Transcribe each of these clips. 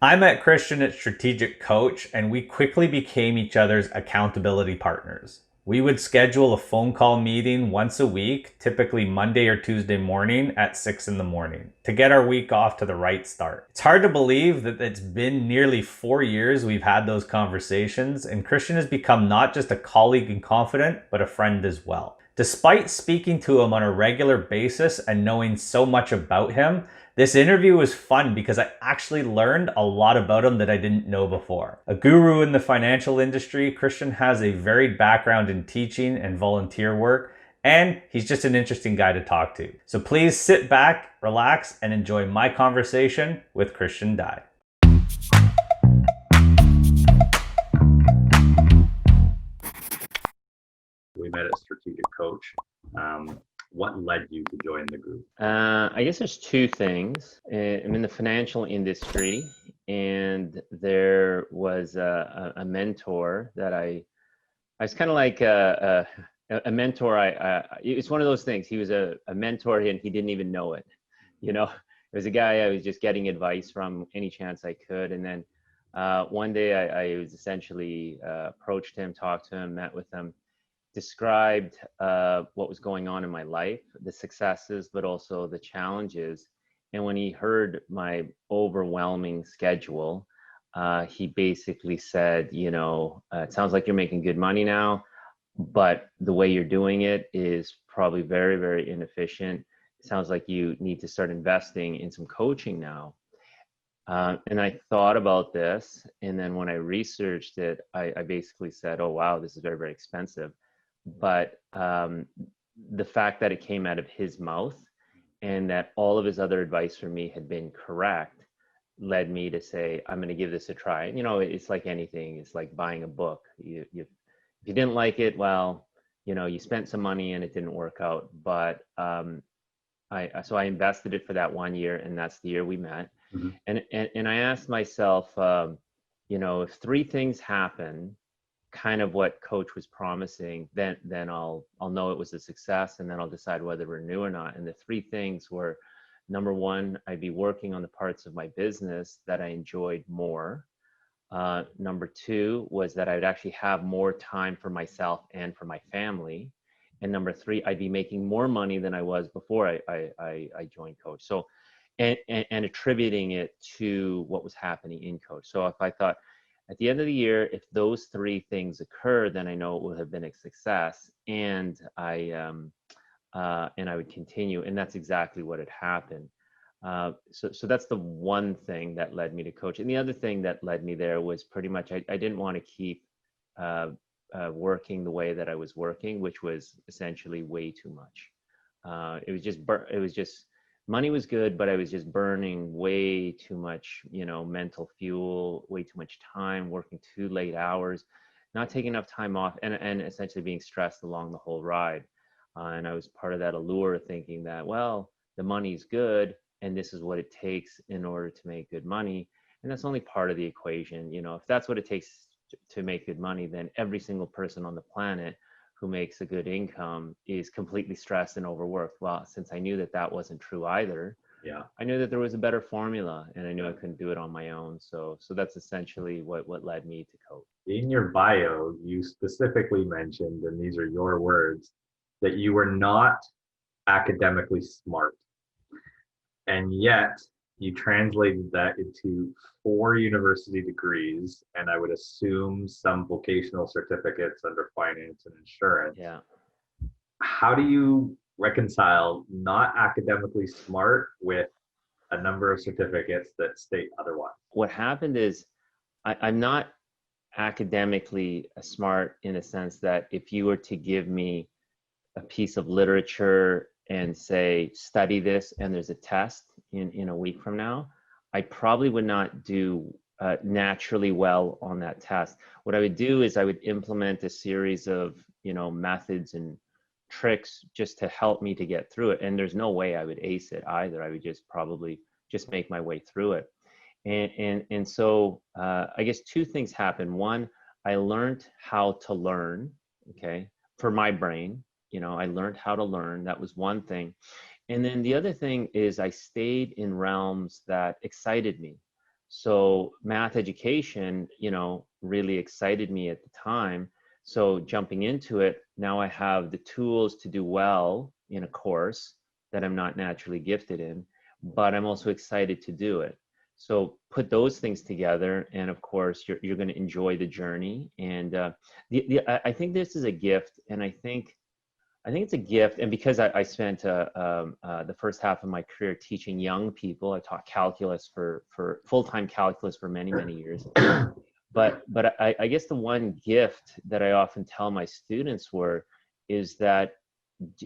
I met Christian at Strategic Coach, and we quickly became each other's accountability partners. We would schedule a phone call meeting once a week, typically Monday or Tuesday morning at 6 in the morning, to get our week off to the right start. It's hard to believe that it's been nearly 4 years we've had those conversations, and Christian has become not just a colleague and confidant, but a friend as well. Despite speaking to him on a regular basis and knowing so much about him, this interview was fun because I actually learned a lot about him that I didn't know before. A guru in the financial industry, Christian has a varied background in teaching and volunteer work, and he's just an interesting guy to talk to. So please sit back, relax, and enjoy my conversation with Christian Dye. We met at Strategic Coach. What led you to join the group? I guess there's two things. I'm in the financial industry, and there was a mentor that I was kind of like a mentor. It's one of those things. He was a mentor, and he didn't even know it. You know, it was a guy I was just getting advice from any chance I could. And then one day I was essentially approached him, talked to him, met with him, described what was going on in my life, the successes, but also the challenges. And when he heard my overwhelming schedule, he basically said, it sounds like you're making good money now, but the way you're doing it is probably very, very inefficient. It sounds like you need to start investing in some coaching now. And I thought about this. And then when I researched it, I basically said, oh, wow, this is very, very expensive. But the fact that it came out of his mouth and that all of his other advice for me had been correct led me to say, I'm going to give this a try. It's like anything. It's like buying a book. If you didn't like it, well, you spent some money and it didn't work out. But so I invested it for that 1 year, and that's the year we met. Mm-hmm. And I asked myself, if three things happen, kind of what coach was promising, then I'll know it was a success, and then I'll decide whether we're new or not. And the three things were, number one, I'd be working on the parts of my business that I enjoyed more. Number two was that I'd actually have more time for myself and for my family. And number three, I'd be making more money than I was before I joined coach. So, and attributing it to what was happening in coach. So if I thought, at the end of the year, if those three things occur, then I know it will have been a success, and I would continue, and that's exactly what had happened. So that's the one thing that led me to coach, and the other thing that led me there was pretty much I didn't want to keep working the way that I was working, which was essentially way too much. It was just money was good, but I was just burning way too much, mental fuel, way too much time, working too late hours, not taking enough time off, and essentially being stressed along the whole ride. And I was part of that allure, thinking that, well, the money's good, and this is what it takes in order to make good money. And that's only part of the equation. If that's what it takes to make good money, then every single person on the planet who makes a good income is completely stressed and overworked. Well, since I knew that that wasn't true either, I knew that there was a better formula, and I knew I couldn't do it on my own. So that's essentially what led me to coach. In your bio, you specifically mentioned, and these are your words, that you were not academically smart. And yet you translated that into 4 university degrees, and I would assume some vocational certificates under finance and insurance. Yeah. How do you reconcile not academically smart with a number of certificates that state otherwise? What happened is I'm not academically smart in the sense that if you were to give me a piece of literature and say, study this, and there's a test in a week from now, I probably would not do naturally well on that test. What I would do is I would implement a series of, methods and tricks just to help me to get through it. And there's no way I would ace it either. I would just probably just make my way through it. And so I guess two things happened. One, I learned how to learn, okay, for my brain. I learned how to learn. That was one thing. And then the other thing is I stayed in realms that excited me. So math education, really excited me at the time. So jumping into it, now I have the tools to do well in a course that I'm not naturally gifted in, but I'm also excited to do it. So put those things together, and of course, you're going to enjoy the journey. And I think this is a gift, and I think it's a gift. And because I spent the first half of my career teaching young people, I taught calculus for full-time calculus for many, many years. But I guess the one gift that I often tell my students is that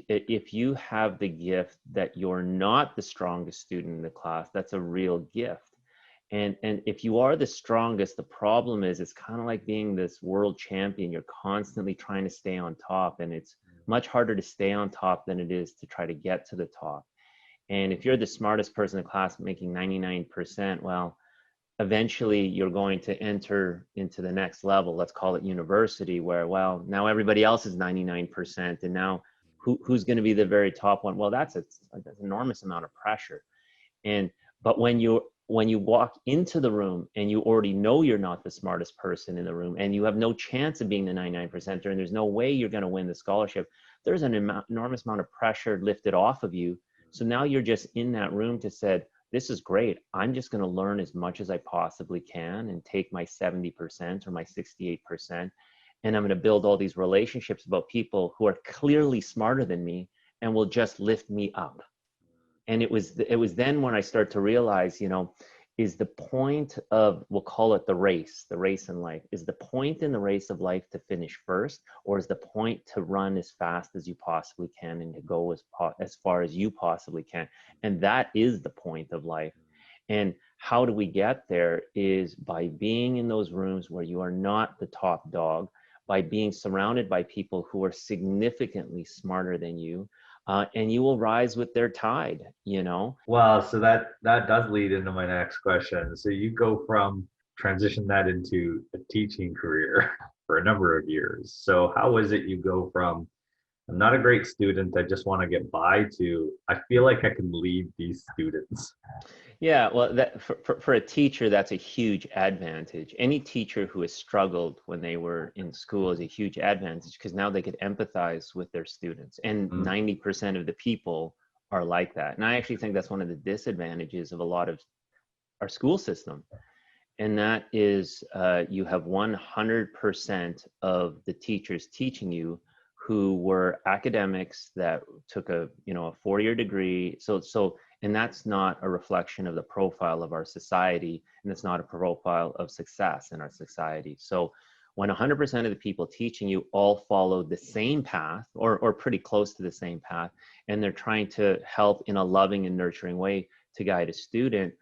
if you have the gift that you're not the strongest student in the class, that's a real gift. And if you are the strongest, the problem is it's kind of like being this world champion. You're constantly trying to stay on top, and it's much harder to stay on top than it is to try to get to the top. And if you're the smartest person in the class making 99%, well, eventually you're going to enter into the next level. Let's call it university, where, well, now everybody else is 99%. And now who's going to be the very top one? Well, that's an enormous amount of pressure. But when you walk into the room and you already know you're not the smartest person in the room, and you have no chance of being the 99%er, and there's no way you're going to win the scholarship, there's an enormous amount of pressure lifted off of you. So now you're just in that room to say, this is great. I'm just going to learn as much as I possibly can and take my 70% or my 68%. And I'm going to build all these relationships about people who are clearly smarter than me and will just lift me up. And it was then when I started to realize, is the point of, we'll call it the race in life, is the point in the race of life to finish first, or is the point to run as fast as you possibly can and to go as far as you possibly can? And that is the point of life. And how do we get there is by being in those rooms where you are not the top dog, by being surrounded by people who are significantly smarter than you, and you will rise with their tide, Well, so that does lead into my next question. So you go from transition that into a teaching career for a number of years. So how is it you go from, I'm not a great student, I just want to get by, to I feel like I can lead these students? Yeah, well, that for a teacher, that's a huge advantage. Any teacher who has struggled when they were in school is a huge advantage, because now they could empathize with their students. And 90% of the people are like that. And I actually think that's one of the disadvantages of a lot of our school system. And that is you have 100% of the teachers teaching you who were academics that took a 4-year degree. And that's not a reflection of the profile of our society, and it's not a profile of success in our society. So when 100% of the people teaching you all follow the same path, or pretty close to the same path, and they're trying to help in a loving and nurturing way to guide a student,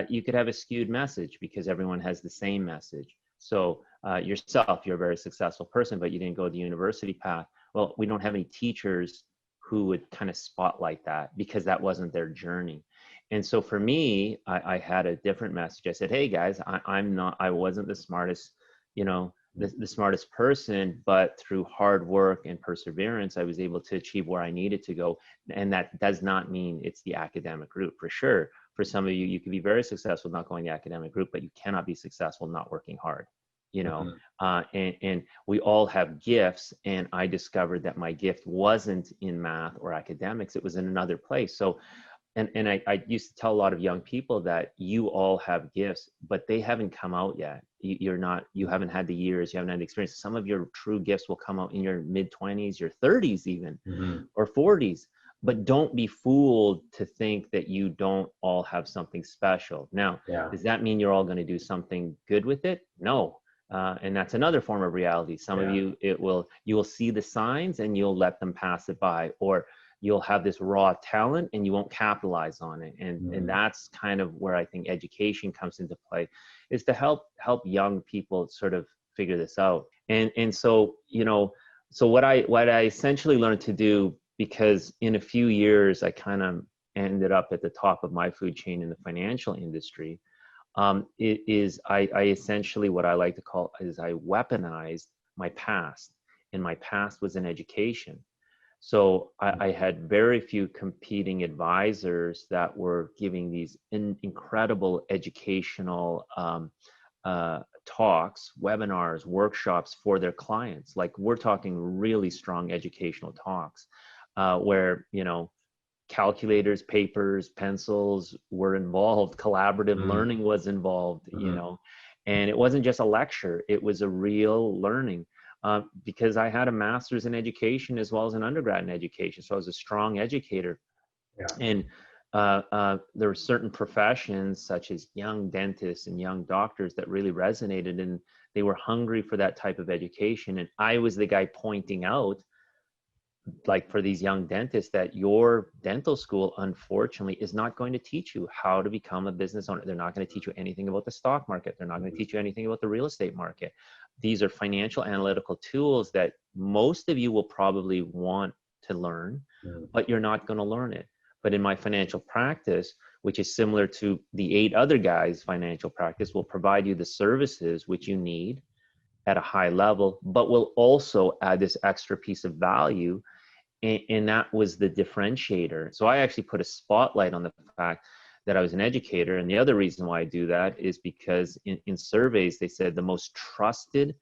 you could have a skewed message because everyone has the same message. So yourself, you're a very successful person, but you didn't go the university path. Well, we don't have any teachers who would kind of spotlight that, because that wasn't their journey. And so for me, I had a different message. I said, hey guys, I wasn't the smartest, the smartest person, but through hard work and perseverance, I was able to achieve where I needed to go. And that does not mean it's the academic route. For sure, for some of you, you can be very successful not going the academic route, but you cannot be successful not working hard. And we all have gifts, and I discovered that my gift wasn't in math or academics, it was in another place. So and I used to tell a lot of young people that you all have gifts, but they haven't come out yet. You haven't had the years, you haven't had the experience. Some of your true gifts will come out in your mid-20s, your 30s even, or 40s. But don't be fooled to think that you don't all have something special. Now, does that mean you're all going to do something good with it? No. And that's another form of reality. Some of you, you will see the signs and you'll let them pass it by, or you'll have this raw talent and you won't capitalize on it. And that's kind of where I think education comes into play, is to help young people sort of figure this out. And so, so what I essentially learned to do, because in a few years I kind of ended up at the top of my food chain in the financial industry, I essentially, what I like to call, is I weaponized my past, and my past was in education. So I had very few competing advisors that were giving these incredible educational talks, webinars, workshops for their clients. Like, we're talking really strong educational talks where, you know, calculators, papers, pencils were involved, collaborative learning was involved, you know, and it wasn't just a lecture, it was a real learning. Because I had a master's in education as well as an undergrad in education. So I was a strong educator. Yeah. And there were certain professions such as young dentists and young doctors that really resonated, and they were hungry for that type of education. And I was the guy pointing out, like, for these young dentists, that your dental school, unfortunately, is not going to teach you how to become a business owner. They're not going to teach you anything about the stock market. They're not going to teach you anything about the real estate market. These are financial analytical tools that most of you will probably want to learn, but you're not going to learn it. But in my financial practice, which is similar to the 8 other guys' financial practice, will provide you the services which you need at a high level, but will also add this extra piece of value. And that was the differentiator. So I actually put a spotlight on the fact that I was an educator. And the other reason why I do that is because in surveys, they said the most trusted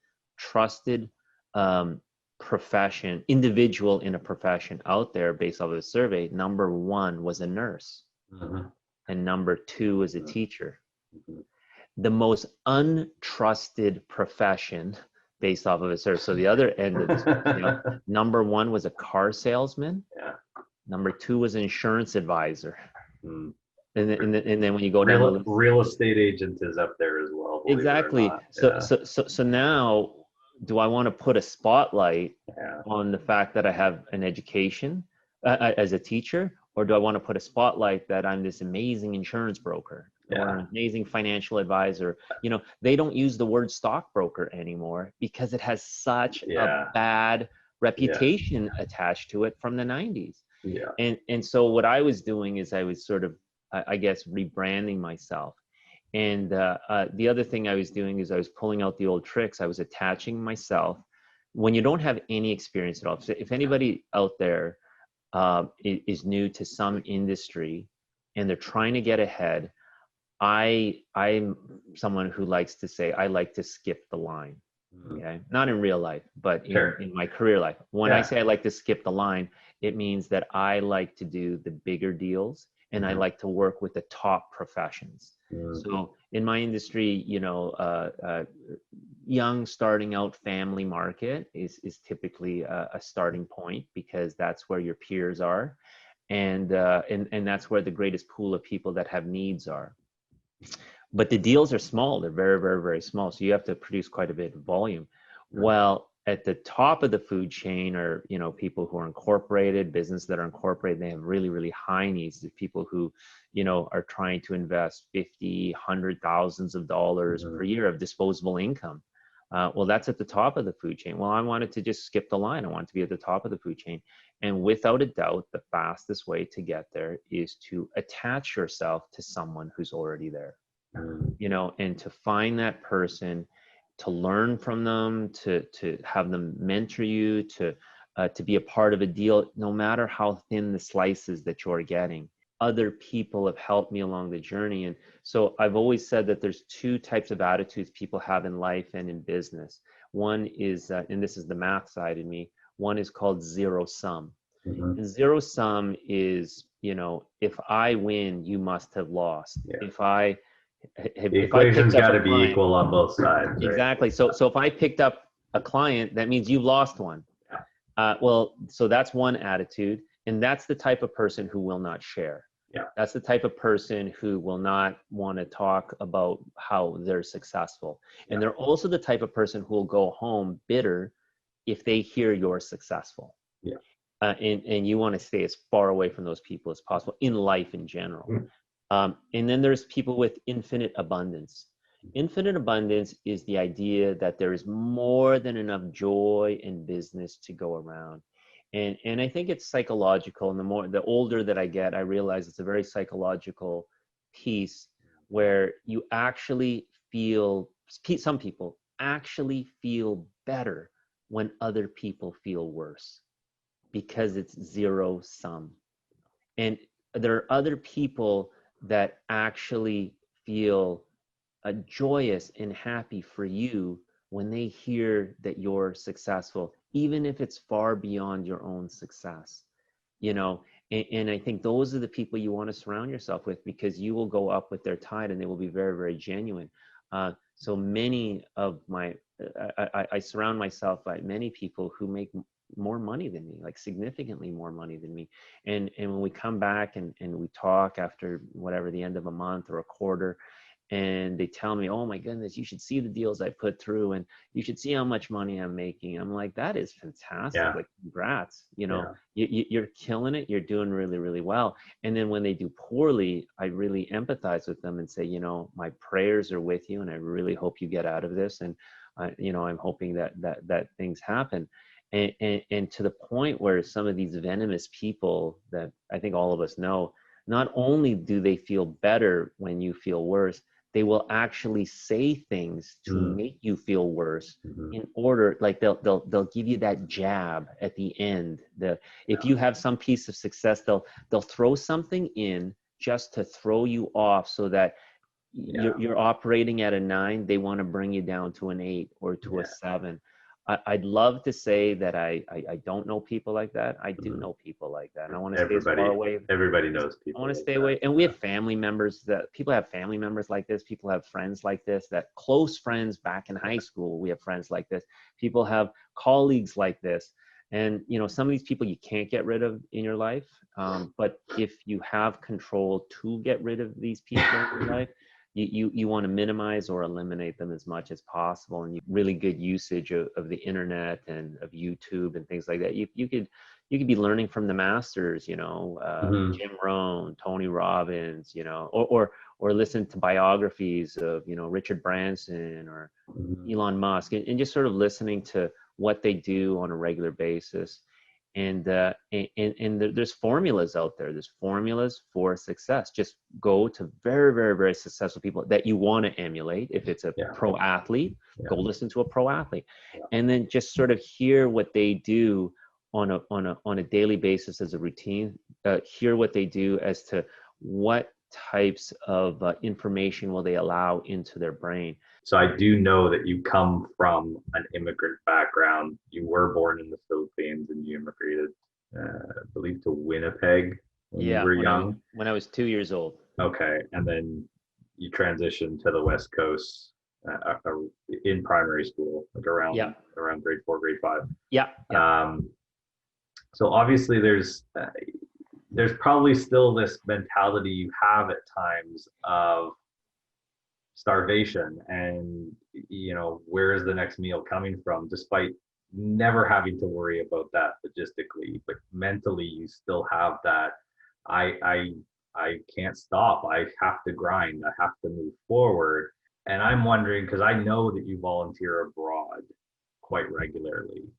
profession, individual in a profession out there based off of a survey, number 1 was a nurse. And number 2 was a teacher. The most untrusted profession based off of a survey. So the other end of this, you know, number 1 was a car salesman. Yeah. Number 2 was an insurance advisor. And then when you go down the list, real estate agent is up there as well. Exactly. So now, do I want to put a spotlight on the fact that I have an education as a teacher, or do I want to put a spotlight that I'm this amazing insurance broker or an amazing financial advisor? You know, they don't use the word stockbroker anymore because it has such a bad reputation attached to it from the 90s. And so what I was doing is I was sort of, I guess, rebranding myself. And the other thing I was doing is I was pulling out the old tricks. I was attaching myself. When you don't have any experience at all, if anybody out there is new to some industry and they're trying to get ahead, I'm someone who likes to say, I like to skip the line. Okay, not in real life, but in my career life. When I say I like to skip the line, it means that I like to do the bigger deals and I like to work with the top professions. So in my industry, you know, young starting out family market is typically a starting point, because that's where your peers are, and that's where the greatest pool of people that have needs are. But the deals are small. They're very, very, very small. So you have to produce quite a bit of volume. Well, at the top of the food chain are, you know, people who are incorporated, business that are incorporated. They have really, really high needs. The people who, you know, are trying to invest 50, 100 thousands of dollars per year of disposable income. Well, that's at the top of the food chain. Well, I wanted to just skip the line. I wanted to be at the top of the food chain. And without a doubt, the fastest way to get there is to attach yourself to someone who's already there. You know, and to find that person, to learn from them, to have them mentor you, to be a part of a deal, no matter how thin the slices that you're getting. Other people have helped me along the journey. And so I've always said that there's 2 types of attitudes people have in life and in business. One is, and this is the math side in me, one is called zero sum. And zero sum is, you know, if I win, you must have lost. The equation's got to be equal on both sides. Right? Exactly. So if I picked up a client, that means you lost one. Well, so that's one attitude. And that's the type of person who will not share. That's the type of person who will not want to talk about how they're successful. And they're also the type of person who will go home bitter if they hear you're successful. And you want to stay as far away from those people as possible in life in general. And then there's people with infinite abundance. Infinite abundance is the idea that there is more than enough joy in business to go around. And I think it's psychological. And the older that I get, I realize it's a very psychological piece where you actually feel, some people actually feel better when other people feel worse. because it's zero sum. And there are other people that actually feel joyous and happy for you when they hear that you're successful, even if it's far beyond your own success, you know. And I think those are the people you want to surround yourself with, because you will go up with their tide and they will be very, very genuine. So many of my, I surround myself by many people who make more money than me, like significantly more money than me. And when we come back and we talk after whatever, the end of a month or a quarter, and they tell me, oh my goodness, you should see the deals I put through and you should see how much money I'm making. I'm like, that is fantastic. Yeah. Like, congrats, you know, Yeah. you're killing it. You're doing really, really well. And then when they do poorly, I really empathize with them and say, you know, my prayers are with you and I really hope you get out of this. And, you know, I'm hoping that things happen. And to the point where some of these venomous people that I think all of us know, not only do they feel better when you feel worse, they will actually say things to make you feel worse in order, like they'll give you that jab at the end. If you have some piece of success, they'll throw something in just to throw you off, so that you're operating at a 9, they want to bring you down to an 8 or to a 7. I'd love to say that I don't know people like that. I do know people like that, and I want to stay as far away. Everybody knows I people want to like stay that. away. And we have family members that people have family members like this. People have friends like this, that close friends back in high school. We have friends like this. People have colleagues like this. And, you know, some of these people you can't get rid of in your life. But if you have control to get rid of these people in your life, you want to minimize or eliminate them as much as possible. And really good usage of the internet and of YouTube and things like that. You could be learning from the masters, you know, Jim Rohn, Tony Robbins, you know, or listen to biographies of, you know, Richard Branson or Elon Musk, and just sort of listening to what they do on a regular basis. And there's formulas out there. There's formulas for success. Just go to very, very, very successful people that you want to emulate. If it's a pro athlete, go listen to a pro athlete, and then just sort of hear what they do on a daily basis as a routine. Hear what they do as to what types of information will they allow into their brain. So I do know that you come from an immigrant background. You were born in the Philippines and you immigrated, I believe, to Winnipeg when you were young. When I was 2 years old. Okay, and then you transitioned to the West Coast in primary school, like around grade 4, grade 5. So obviously there's probably still this mentality you have at times of starvation and, you know, where is the next meal coming from, despite never having to worry about that logistically, but mentally you still have that I can't stop, I have to grind, I have to move forward. And I'm wondering, because I know that you volunteer abroad quite regularly,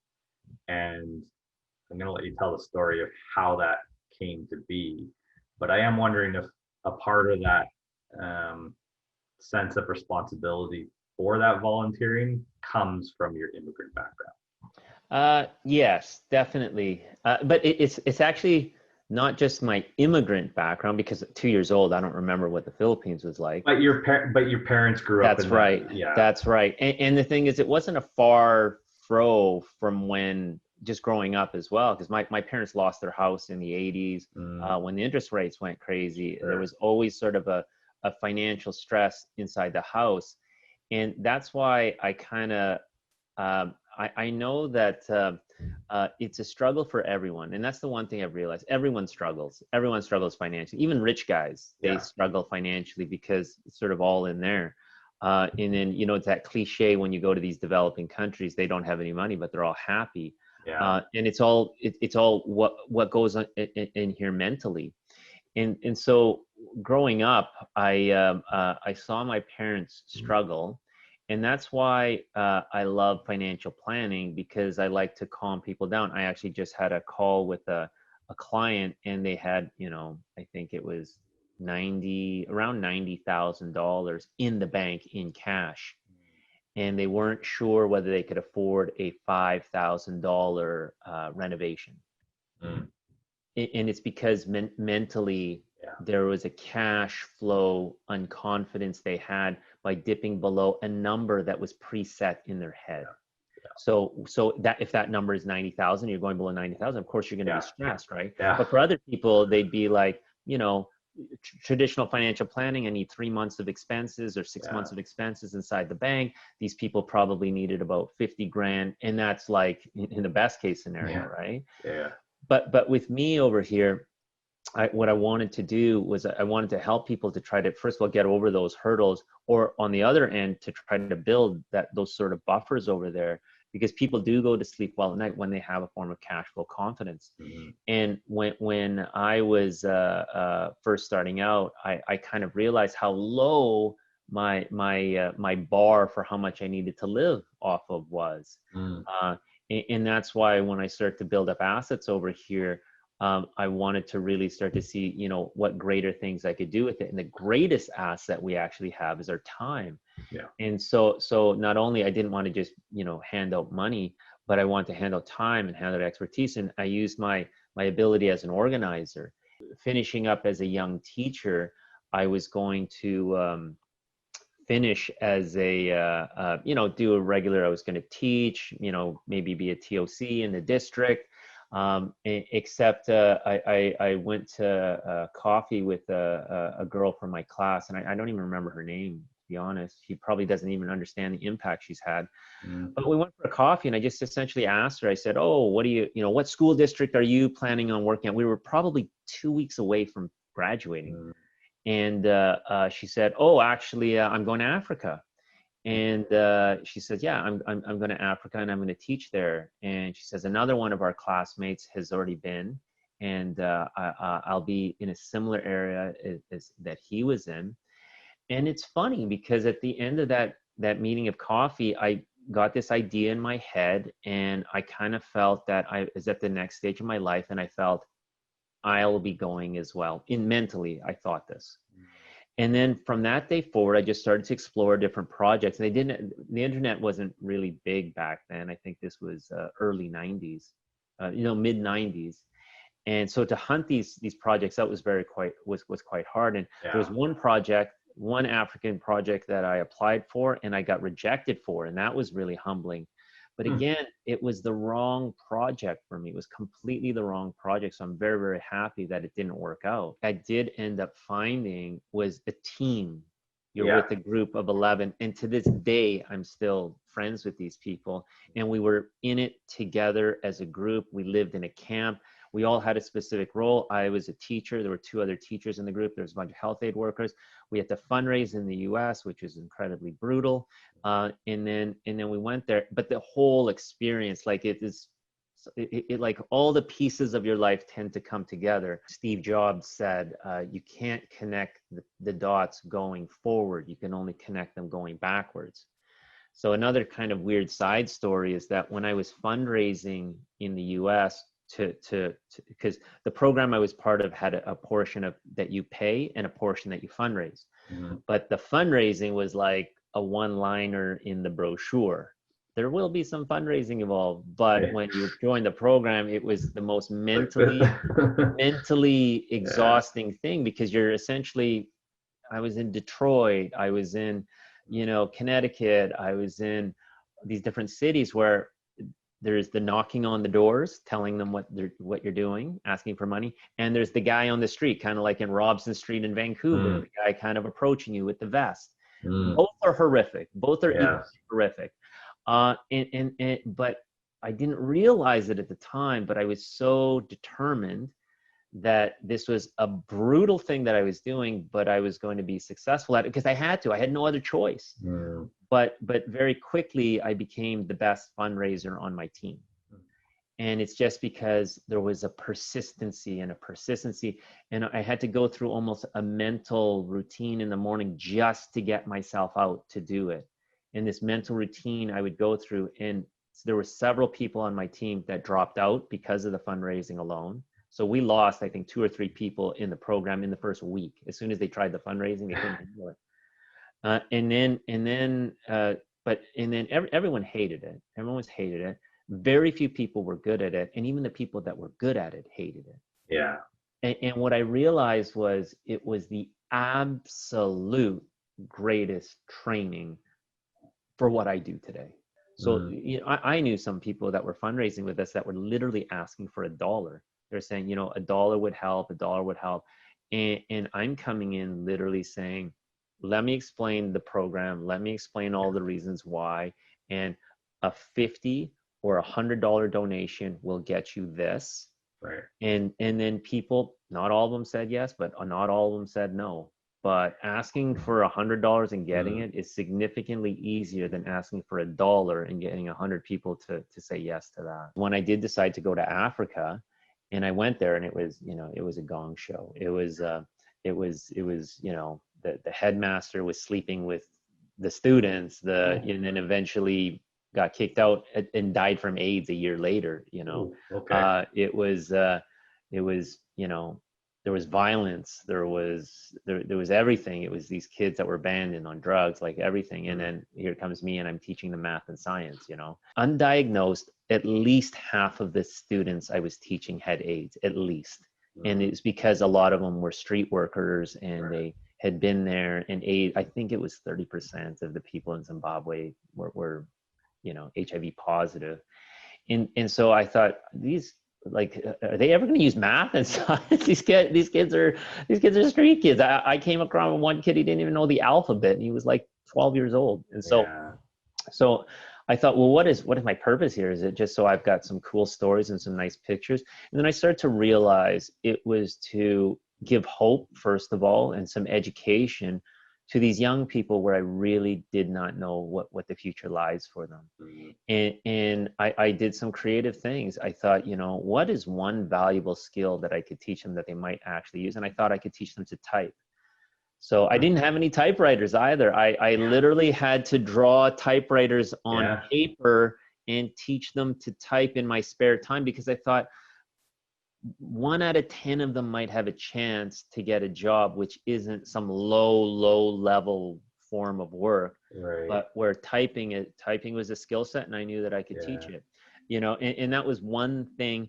and I'm going to let you tell the story of how that came to be, but I am wondering if a part of that sense of responsibility for that volunteering comes from your immigrant background. Yes, definitely. But it's actually not just my immigrant background, because at 2 years old, I don't remember what the Philippines was like. But your parents grew up. That's right. That's right. And the thing is, it wasn't a far throw from when just growing up as well, because my parents lost their house in the 80s when the interest rates went crazy. There was always sort of a financial stress inside the house. And that's why I kind of, I know that it's a struggle for everyone. And that's the one thing I've realized. Everyone struggles financially. Even rich guys, they struggle financially because it's sort of all in there. And then, you know, it's that cliche when you go to these developing countries, they don't have any money, but they're all happy. And it's all what goes on in here mentally. And so growing up, I saw my parents struggle, and that's why I love financial planning, because I like to calm people down. I actually just had a call with a client, and they had, you know, I think it was around $90,000 in the bank in cash, and they weren't sure whether they could afford a $5,000 renovation. Mm. And it's because mentally Yeah. there was a cash flow unconfidence they had by dipping below a number that was preset in their head. Yeah. So that if that number is 90,000, you're going below 90,000, of course you're going to Yeah. be stressed, right? Yeah. But for other people, they'd be like, you know, traditional financial planning, I need 3 months of expenses or 6 Yeah. months of expenses inside the bank. These people probably needed about 50 grand. And that's like in the best case scenario, Yeah. right? Yeah. But with me over here, what I wanted to do was I wanted to help people to try to, first of all, get over those hurdles, or on the other end, to try to build those sort of buffers over there, because people do go to sleep well at night when they have a form of cash flow confidence. Mm-hmm. And when I was first starting out, I kind of realized how low my bar for how much I needed to live off of was. Mm. And that's why when I start to build up assets over here, I wanted to really start to see, you know, what greater things I could do with it. And the greatest asset we actually have is our time. Yeah. And so not only I didn't want to just, you know, hand out money, but I want to hand out time and hand out expertise. And I used my ability as an organizer. Finishing up as a young teacher, I was going to finish as a, you know, do a regular, I was going to teach, you know, maybe be a TOC in the district. Except I went to coffee with a girl from my class, and I don't even remember her name, to be honest. She probably doesn't even understand the impact she's had. Mm. But we went for a coffee, and I just essentially asked her, I said, oh, what do you know, what school district are you planning on working at? We were probably 2 weeks away from graduating. Mm. And she said, oh, actually, I'm going to Africa. And she says, yeah, I'm going to Africa and I'm going to teach there. And she says, another one of our classmates has already been, and I'll be in a similar area as that he was in. And it's funny because at the end of that meeting of coffee, I got this idea in my head, and I kind of felt that I was at the next stage of my life, and I felt I'll be going as well. Mentally, I thought this. And then from that day forward, I just started to explore different projects. And the internet wasn't really big back then. I think this was early 90s, you know, mid 90s. And so to hunt these projects out was quite hard. And Yeah. there was one African project that I applied for and I got rejected for, and that was really humbling. But again, it was the wrong project for me. It was completely the wrong project. So I'm very, very happy that it didn't work out. I did end up finding was a team. You're with a group of 11. And to this day, I'm still friends with these people. And we were in it together as a group. We lived in a camp. We all had a specific role. I was a teacher. There were 2 other teachers in the group. There was a bunch of health aid workers. We had to fundraise in the US, which was incredibly brutal. And then we went there. But the whole experience, like it like all the pieces of your life tend to come together. Steve Jobs said, you can't connect the dots going forward. You can only connect them going backwards. So another kind of weird side story is that when I was fundraising in the US, because the program I was part of had a portion of that you pay and a portion that you fundraise. Mm-hmm. But the fundraising was like a one-liner in the brochure. There will be some fundraising involved, but when you join the program, it was the most mentally exhausting thing, because you're essentially, I was in Detroit, I was in, you know, Connecticut, I was in these different cities where there's the knocking on the doors, telling them what you're doing, asking for money. And there's the guy on the street, kind of like in Robson Street in Vancouver, the guy kind of approaching you with the vest. Both are horrific. Both are equally horrific. But I didn't realize it at the time, but I was so determined that this was a brutal thing that I was doing, but I was going to be successful at it because I had to. I had no other choice. But very quickly, I became the best fundraiser on my team. And it's just because there was a persistency. And I had to go through almost a mental routine in the morning just to get myself out to do it. And this mental routine I would go through, and there were several people on my team that dropped out because of the fundraising alone. So we lost, I think, 2 or 3 people in the program in the first week. As soon as they tried the fundraising, they couldn't handle it. And then everyone hated it. Everyone hated it. Very few people were good at it. And even the people that were good at it hated it. Yeah. And what I realized was it was the absolute greatest training for what I do today. So you know, I knew some people that were fundraising with us that were literally asking for $1. They're saying, you know, $1 would help, $1 would help. And I'm coming in literally saying, let me explain the program. Let me explain all the reasons why. And a $50 or $100 donation will get you this. Right. And then people, not all of them said yes, but not all of them said no. But asking for $100 and getting it is significantly easier than asking for $1 and getting 100 people to say yes to that. When I did decide to go to Africa, and I went there, and it was, you know, it was a gong show. It was, you know, the headmaster was sleeping with the students, and then eventually got kicked out and died from AIDS a year later. You know, Okay. it was, you know, there was violence, there was everything. It was these kids that were abandoned on drugs, like everything. And then here comes me, and I'm teaching them math and science, you know. Undiagnosed, at least half of the students I was teaching had AIDS, at least. And it's because a lot of them were street workers, and they had been there, and AIDS, I think it was 30% of the people in Zimbabwe were you know, HIV positive. And so I thought, these, like, are they ever going to use math and science? These kids are street kids. I came across one kid, he didn't even know the alphabet, and he was like 12 years old. And so so I thought, well, what is my purpose here? Is it just so I've got some cool stories and some nice pictures? And then I started to realize it was to give hope, first of all, and some education to these young people where I really did not know what the future lies for them. And I did some creative things. I thought, you know, what is one valuable skill that I could teach them that they might actually use? And I thought I could teach them to type. So I didn't have any typewriters either. I literally had to draw typewriters on paper and teach them to type in my spare time, because I thought 1 out of 10 of them might have a chance to get a job, which isn't some low level form of work, but where typing was a skill set, and I knew that I could teach it. You know, and that was one thing.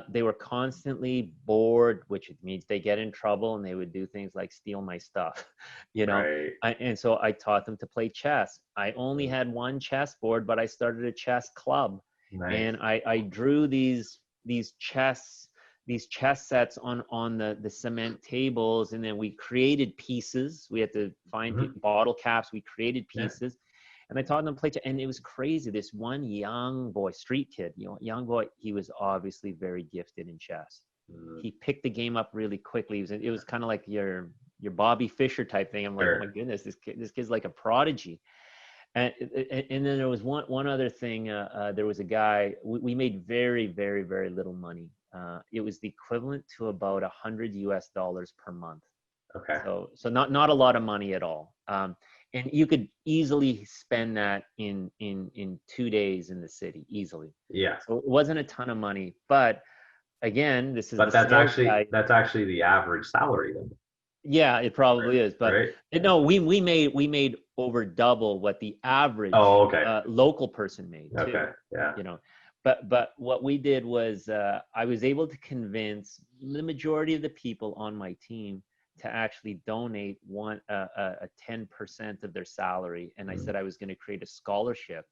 They were constantly bored, which means they get in trouble, and they would do things like steal my stuff, you know. And so I taught them to play chess. I only had one chess board, but I started a chess club. And I drew these chess sets on the cement tables, and then we created pieces. We had to find bottle caps. We created pieces. And I taught them to play chess, and it was crazy. This one young boy, street kid, you know, young boy, he was obviously very gifted in chess. He picked the game up really quickly. It was kind of like your Bobby Fischer type thing. I'm like, oh my goodness, this kid's like a prodigy. And then there was one other thing. There was a guy. We made very, very, very little money. It was the equivalent to about $100 per month. Okay. So not a lot of money at all. And you could easily spend that in 2 days in the city, easily. Yeah. So it wasn't a ton of money, but again, this is. But that's actually the average salary then. Yeah, it probably is. But no, we made over double what the average local person made too. Okay. Yeah. You know, but what we did was I was able to convince the majority of the people on my team to actually donate a 10% of their salary, and I said I was going to create a scholarship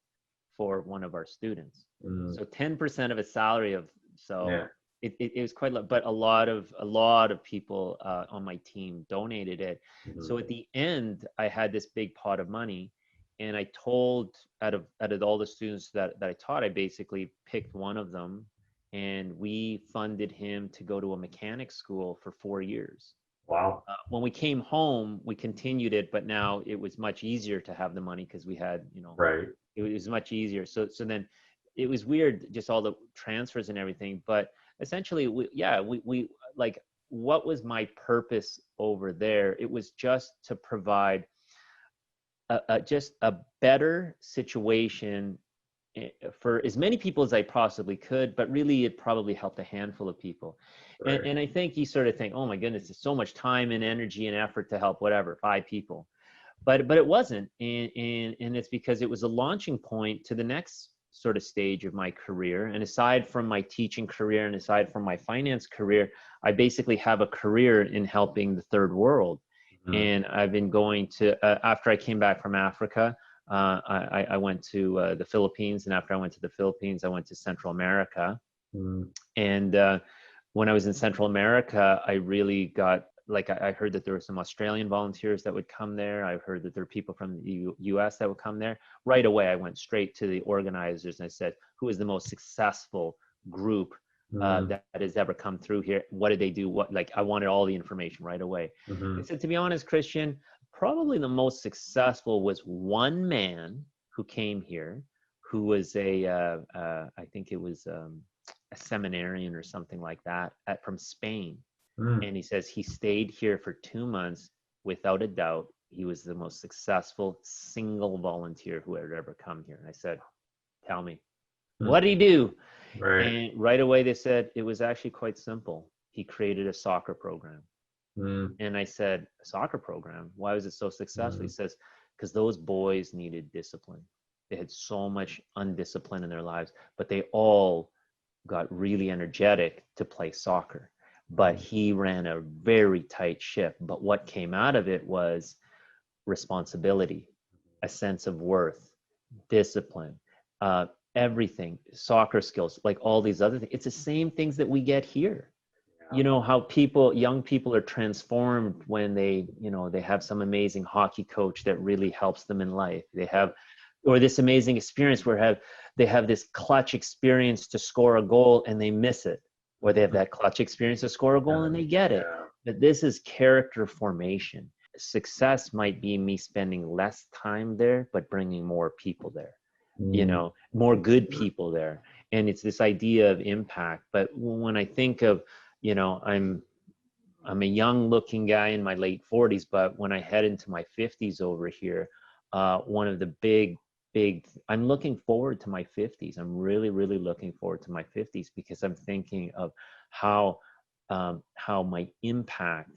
for one of our students. So 10% of a salary it was quite low, but a lot of people on my team donated it. So at the end, I had this big pot of money, and I told out of all the students that I taught, I basically picked one of them, and we funded him to go to a mechanic school for 4 years. Wow. When we came home, we continued it, but now it was much easier to have the money because we had, you know, it was much easier. So then it was weird, just all the transfers and everything. But essentially, we like, what was my purpose over there? It was just to provide just a better situation for as many people as I possibly could, but really it probably helped a handful of people. And I think you sort of think, oh my goodness, there's so much time and energy and effort to help 5 people. But it wasn't. And it's because it was a launching point to the next sort of stage of my career. And aside from my teaching career and aside from my finance career, I basically have a career in helping the third world. And I've been going to, after I came back from Africa, I went to the Philippines. And after I went to the Philippines, I went to Central America. And when I was in Central America, I really got, like, I heard that there were some Australian volunteers that would come there. I heard that there were people from the US that would come there. Right away, I went straight to the organizers and I said, who is the most successful group that has ever come through here? What did they do? What, like, I wanted all the information right away. I said, to be honest, Christian, probably the most successful was one man who came here, who was I think it was a seminarian or something like that from Spain. And he says he stayed here for 2 months. Without a doubt, he was the most successful single volunteer who had ever come here. And I said, tell me, what did he do? Right. And right away they said it was actually quite simple. He created a soccer program. And I said, a soccer program? Why was it so successful? He says, because those boys needed discipline. They had so much undiscipline in their lives, but they all got really energetic to play soccer. But he ran a very tight ship. But what came out of it was responsibility, a sense of worth, discipline, everything, soccer skills, like all these other things. It's the same things that we get here. You know, how young people are transformed when they have some amazing hockey coach that really helps them in life. They have, or this amazing experience where they have this clutch experience to score a goal and they miss it. Or they have that clutch experience to score a goal and they get it. But this is character formation. Success might be me spending less time there, but bringing more people there, more good people there. And it's this idea of impact. But when I think of, I'm a young looking guy in my late 40s, but when I head into my 50s over here, one of the big, I'm looking forward to my 50s. I'm really, really looking forward to my 50s because I'm thinking of how my impact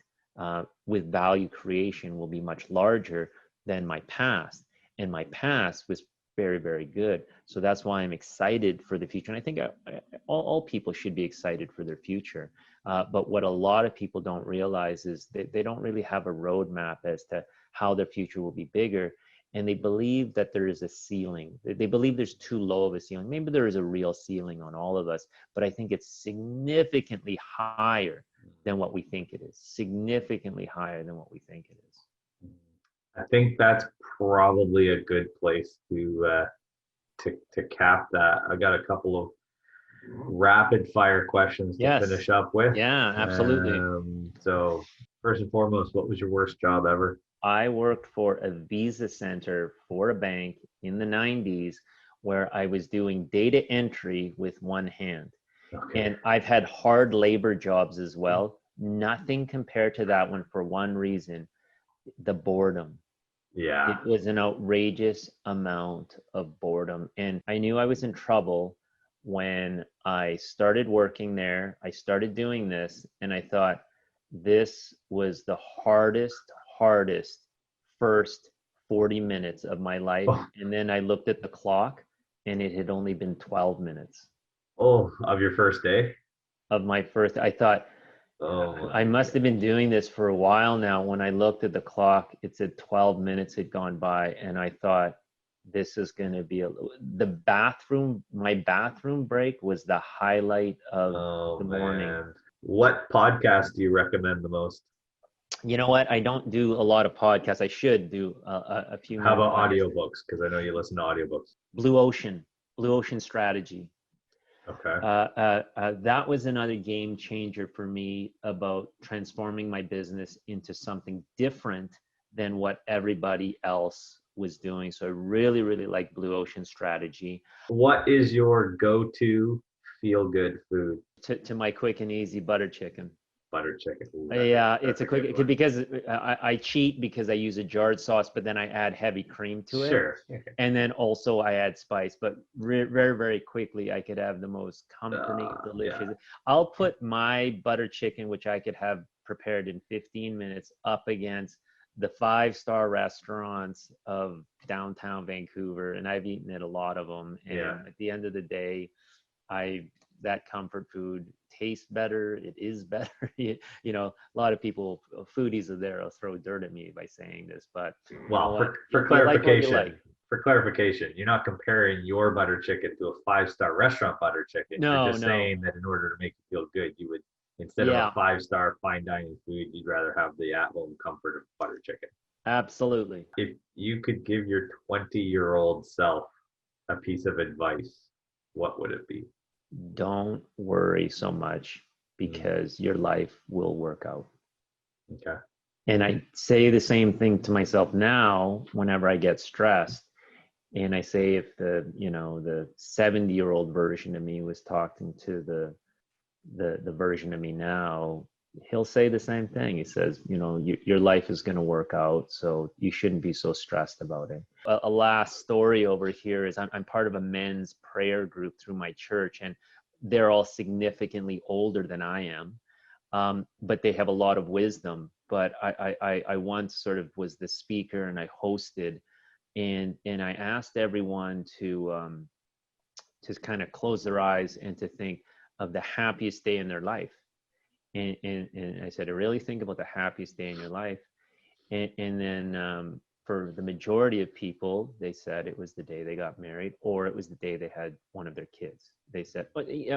with value creation will be much larger than my past. And my past was very, very good. So that's why I'm excited for the future. And I think all people should be excited for their future. But what a lot of people don't realize is that they don't really have a roadmap as to how their future will be bigger. And they believe that there is a ceiling. They believe there's too low of a ceiling. Maybe there is a real ceiling on all of us, but I think it's significantly higher than what we think it is. Significantly higher than what we think it is. I think that's probably a good place to cap that. I got a couple of rapid fire questions to finish up with. Yeah, absolutely. So first and foremost, what was your worst job ever? I worked for a visa center for a bank in the 90s where I was doing data entry with one hand. Okay. And I've had hard labor jobs as well. Nothing compared to that one for one reason, the boredom. Yeah. It was an outrageous amount of boredom. And I knew I was in trouble when I started working there. I started doing this and I thought this was the hardest first 40 minutes of my life. Oh. And then I looked at the clock and it had only been 12 minutes. Oh, of your first day? Of my first, I thought, I must have been doing this for a while now. When I looked at the clock, it said 12 minutes had gone by. And I thought, this is going to be my bathroom break was the highlight of the morning. Man. What podcast do you recommend the most? You know what? I don't do a lot of podcasts. I should do a few. How about audiobooks? Because I know you listen to audiobooks. Blue Ocean Strategy. Okay. That was another game changer for me about transforming my business into something different than what everybody else was doing. So I really, really like Blue Ocean Strategy. What is your go-to feel-good food? To my quick and easy butter chicken. Butter chicken. Yeah, it's a quick because I cheat because I use a jarred sauce, but then I add heavy cream to it. Sure. And then also I add spice, but very, very quickly I could have the most comforting, delicious. Yeah. I'll put my butter chicken, which I could have prepared in 15 minutes, up against the 5-star restaurants of downtown Vancouver, and I've eaten at a lot of them. And at the end of the day, that comfort food tastes better. It is better. You know, a lot of people, foodies are there, will throw dirt at me by saying this, but well, for clarification, you're not comparing your butter chicken to a 5-star restaurant butter chicken. You're just saying that in order to make you feel good, you would, instead of a 5-star fine dining food, you'd rather have the at-home comfort of butter chicken. Absolutely. If you could give your 20-year-old self a piece of advice, what would it be? Don't worry so much, because your life will work out. Okay. And I say the same thing to myself now whenever I get stressed. And I say, if the 70-year-old version of me was talking to the version of me now, he'll say the same thing. He says, your life is going to work out, so you shouldn't be so stressed about it. A last story over here is I'm part of a men's prayer group through my church, and they're all significantly older than I am, but they have a lot of wisdom. But I once sort of was the speaker, and I hosted, and I asked everyone to kind of close their eyes and to think of the happiest day in their life. And I said, really think about the happiest day in your life. And then for the majority of people, they said it was the day they got married, or it was the day they had one of their kids. They said,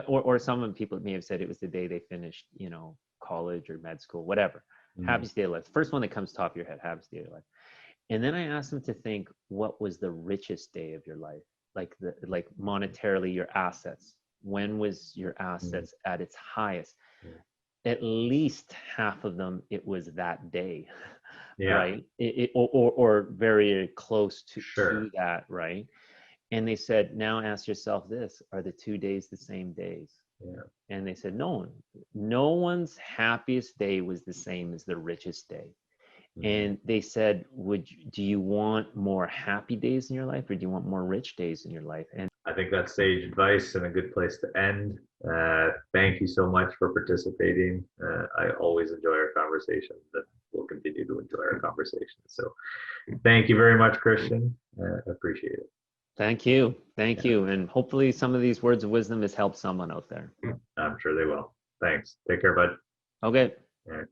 or some people may have said it was the day they finished, college or med school, whatever. Happiest day of life. First one that comes top of your head, happiest day of life. And then I asked them to think, what was the richest day of your life? Like monetarily, your assets. When was your assets at its highest? At least half of them, it was that day, right? Or very close to that, right? And they said, now ask yourself this: are the 2 days the same days? And they said, no one's happiest day was the same as the richest day. And they said, do you want more happy days in your life, or do you want more rich days in your life? And I think that's sage advice and a good place to end. Thank you so much for participating. I always enjoy our conversations, and we'll continue to enjoy our conversations. So thank you very much, Christian. Appreciate it. Thank you. Thank you. And hopefully some of these words of wisdom has helped someone out there. I'm sure they will. Thanks. Take care, bud. Okay. All right.